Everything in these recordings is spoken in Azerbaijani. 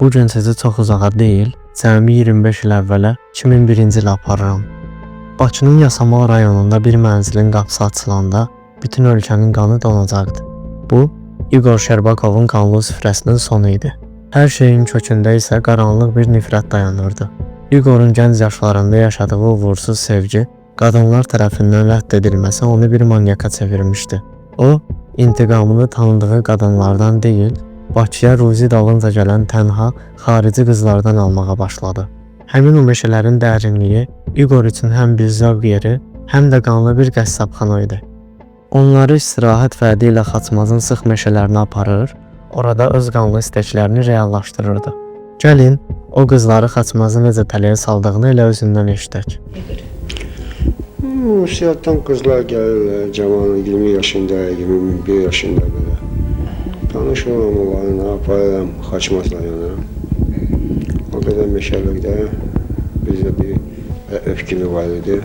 Bu gün sizi çox uzağa deyil, cəmi 25 il əvvələ 2001-ci il aparıram. Bakının Yasamal rayonunda bir mənzilin qapısı açılanda bütün ölkənin qanı donacaqdı. Bu, İqor Şerbakovun qanlı süfrəsinin sonu idi. Hər şeyin kökündə isə qaranlıq bir nifrət dayanırdı. İqorun gənc yaşlarında yaşadığı uğursuz sevgi, qadınlar tərəfindən rədd edilməsi onu bir manyaka çevirmişdi. O, intiqamını tanıdığı qadınlardan deyil, Bakıya ruzi dalınca gələn tənha xarici qızlardan almağa başladı. Həmin o meşələrin dərinliyi İqor üçün həm bir zövq yeri, həm də qanlı bir qəssabxana idi. Onları istirahət vədi ilə Xaçmazın sıx meşələrinə aparır, orada öz qanlı istəklərini reallaşdırırdı. Gəlin, o qızları Xaçmazı necə tələyə saldığını elə özündən eşidək. Siyahtan qızlar gəlirlər, cavan 20 yaşında, 21 yaşında belə. Tanışıram onlarla, aparıram Xaçmaz rayonuna. O qədər meşəlikdə bizdə bir ev kimi var idi.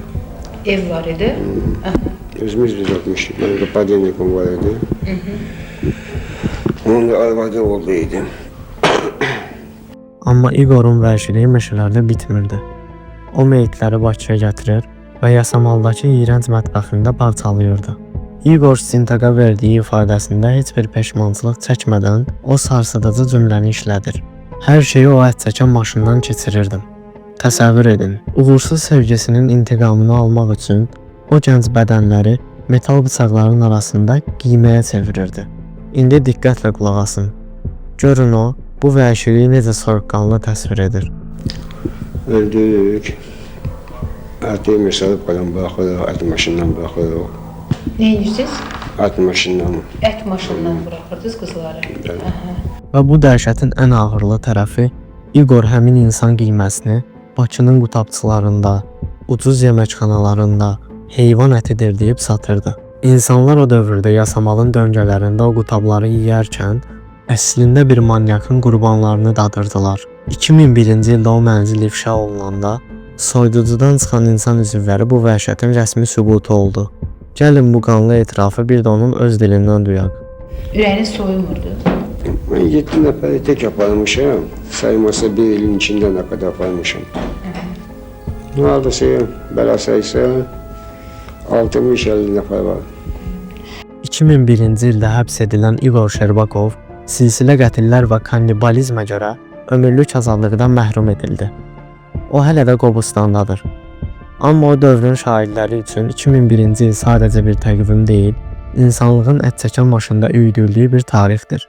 Ev var idi? Özümüz düzəltmişdik, mənim padenikum var idi. Onun da arvadı oldu idi. Amma İqorun vəhşiliyi meşələrdə bitmirdi. O meyitləri Bakıya gətirir və Yasamaldakı iyrənc mətbəxində parçalayırdı. İqor Sintaqa verdiyi ifadəsində heç bir peşmançılıq çəkmədən o sarsıdıcı cümləni işlədir. Hər şeyi o ət çəkən maşından keçirirdim. Təsəvvür edin, uğursuz sevgisinin intiqamını almaq üçün o gənc bədənləri metal bıçaqların arasında qiyməyə çevirirdi. İndi diqqətlə qulaq asın. Görün o, bu vəhşiliyi necə soyuqqanlı təsvir edir. Öldürürük. Əti məsəlib qalan bıraxırıq, ət maşından bıraxırıq. Ne edirsiniz? Ət maşından. Et maşından bırakırdınız kızları. Və bu dəhşətin ən ağırlı tərəfi İqor həmin insan qiyməsini Bakının qutabçılarında, ucuz yeməkxanalarında heyvan ətidir deyib satırdı. İnsanlar o dövrdə Yasamalın döngələrində o qutabları yeyərkən əslində bir manyakın qurbanlarını dadırdılar. 2001-ci ildə o mənzil ifşa olunanda soyuducudan çıxan insan üzvləri bu vəhşətin rəsmi sübutu oldu. Gəlin bu qanlı etirafı bir də onun öz dilindən duyaq. Ürəyiniz soyumurdu. Mən 7 nəfəri tək aparmışam. Sayması bir ilin içində nə qədər aparmışam. Hardasa belə saysa 60-50 nəfər var. 2001-ci ildə həbs edilən İqor Şerbakov silsilə qətillər və kannibalizmə görə ömürlük azadlıqdan məhrum edildi. O hələ də Qobustandadır. Amma o dövrün şahidləri üçün 2001-ci il sadəcə bir təqvim deyil, insanlığın ət çəkən maşında üydürdüyü bir tarixdir.